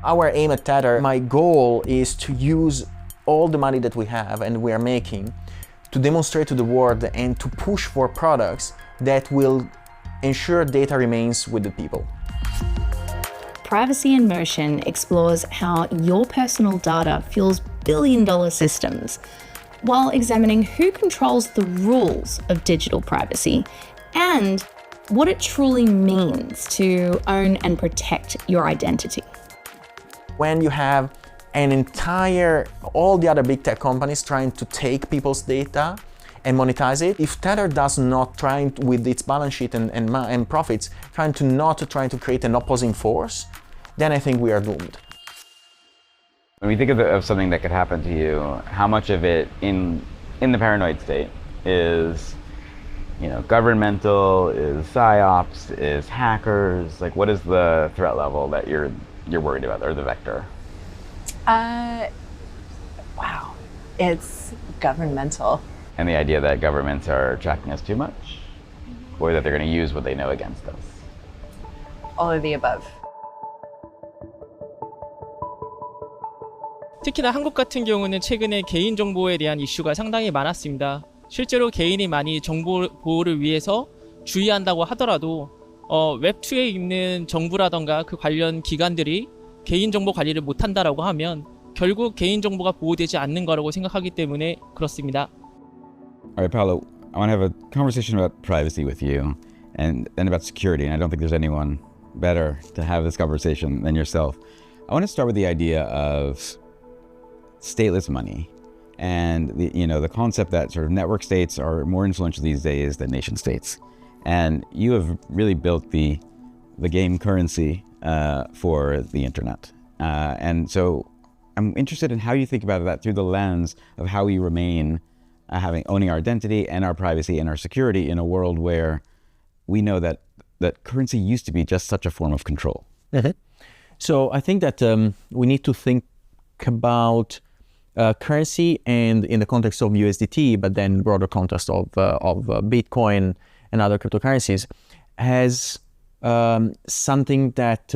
Our aim at Tether, my goal is to use all the money that we have and we are making to demonstrate to the world and to push for products that will ensure data remains with the people. Privacy in Motion explores how your personal data fuels billion-dollar systems, while examining who controls the rules of digital privacy and what it truly means to own and protect your identity. When you have all the other big tech companies trying to take people's data and monetize it, if Tether does not try with its balance sheet and profits, trying to create an opposing force, then I think we are doomed. When we think of something that could happen to you, how much of it in the paranoid state is, governmental, is psyops, is hackers? Like, what is the threat level that you're worried about, or the vector? Wow, it's governmental. And the idea that governments are tracking us too much, or that they're going to use what they know against us? All of the above. 특히나 한국 같은 경우는 최근에 개인정보에 대한 이슈가 상당히 많았습니다. 실제로 개인이 많이 정보 보호를 위해서 주의한다고 하더라도 웹2에 있는 정부라던가 그 관련 기관들이 개인정보 관리를 못한다라고 하면 결국 개인정보가 보호되지 않는 거라고 생각하기 때문에 그렇습니다. All right, Paolo, I want to have a conversation about privacy with you and about security, and I don't think there's anyone better to have this conversation than yourself. I want to start with the idea of stateless money and the concept that sort of network states are more influential these days than nation states. And you have really built the game currency for the internet. And so I'm interested in how you think about that through the lens of how we remain owning our identity and our privacy and our security in a world where we know that currency used to be just such a form of control. Mm-hmm. So I think that we need to think about currency and in the context of USDT, but then broader context of Bitcoin and other cryptocurrencies as something that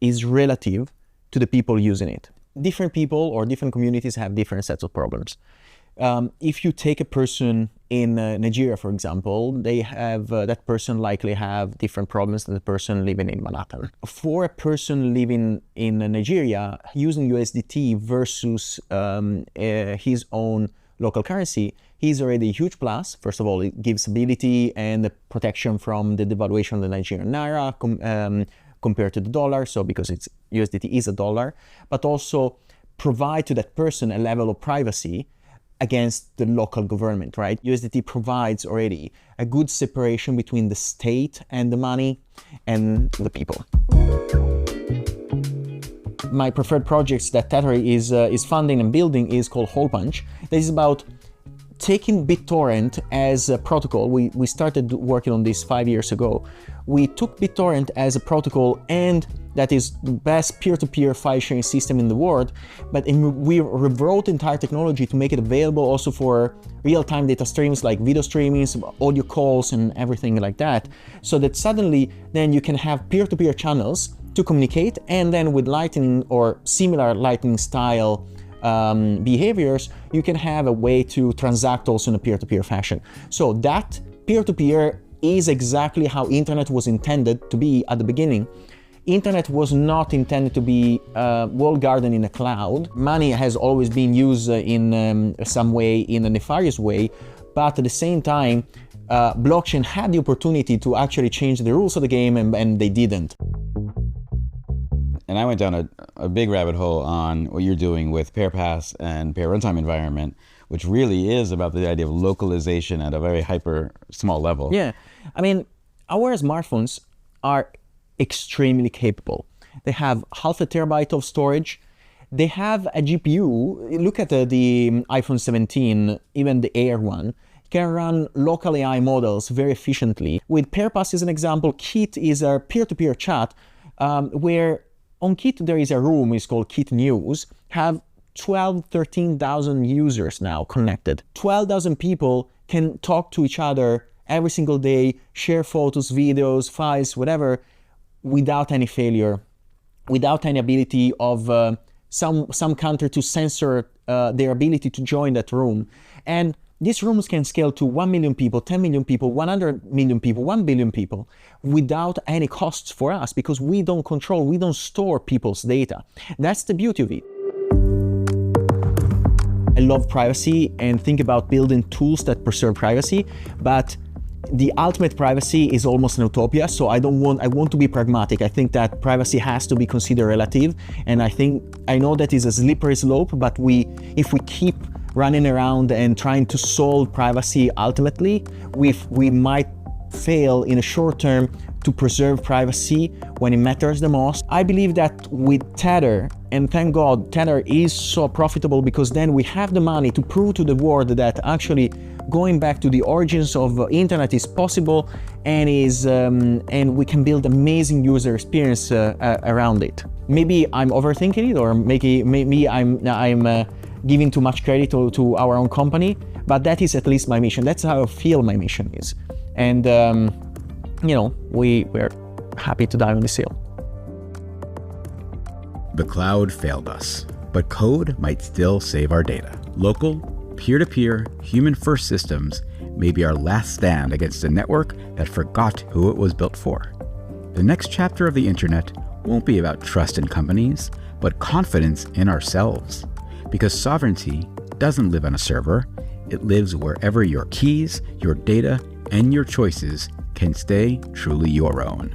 is relative to the people using it. Different people or different communities have different sets of problems. If you take a person in Nigeria, for example, they have that person likely have different problems than the person living in Manhattan. For a person living in Nigeria, using USDT versus his own local currency, is already a huge plus. First of all, it gives stability and protection from the devaluation of the Nigerian naira compared to the dollar. So because USDT is a dollar, but also provide to that person a level of privacy against the local government, right? USDT provides already a good separation between the state and the money and the people. My preferred projects that Tether is funding and building is called Hole Punch. This is about taking BitTorrent as a protocol. We started working on this 5 years ago. We took BitTorrent as a protocol, and that is the best peer-to-peer file sharing system in the world, but we rewrote the entire technology to make it available also for real-time data streams like video streamings, audio calls, and everything like that, so that suddenly then you can have peer-to-peer channels to communicate, and then with Lightning or similar Lightning style behaviors, you can have a way to transact also in a peer-to-peer fashion. So that peer-to-peer is exactly how internet was intended to be at the beginning. Internet was not intended to be walled garden in a cloud. Money has always been used in some way, in a nefarious way, but at the same time, blockchain had the opportunity to actually change the rules of the game, and they didn't. And I went down a big rabbit hole on what you're doing with PairPass and Pair Runtime Environment, which really is about the idea of localization at a very hyper small level. Yeah, I mean, our smartphones are extremely capable. They have 0.5 terabyte of storage. They have a GPU. Look at the iPhone 17, even the Air one, can run local AI models very efficiently. With PairPass as an example, Kit is a peer-to-peer chat where on Kit there is a room, it's called Kit News, have 13,000 users now connected. 12,000 people can talk to each other every single day, share photos, videos, files, whatever, without any failure, without any ability of some country to censor their ability to join that room. And these rooms can scale to 1 million people, 10 million people, 100 million people, 1 billion people without any costs for us, because we don't control, we don't store people's data. That's the beauty of it. I love privacy and think about building tools that preserve privacy, but the ultimate privacy is almost an utopia. So I want to be pragmatic. I think that privacy has to be considered relative. And I know that is a slippery slope, but if we keep running around and trying to solve privacy ultimately, we might fail in a short term to preserve privacy when it matters the most. I believe that with Tether, and thank God Tether is so profitable, because then we have the money to prove to the world that actually going back to the origins of internet is possible, and we can build amazing user experience around it. Maybe I'm overthinking it, or maybe I'm giving too much credit to our own company, but that is at least my mission. That's how I feel my mission is. And we're happy to die on this hill. The cloud failed us, but code might still save our data. Local, peer-to-peer, human-first systems may be our last stand against a network that forgot who it was built for. The next chapter of the internet won't be about trust in companies, but confidence in ourselves. Because sovereignty doesn't live on a server, it lives wherever your keys, your data, and your choices can stay truly your own.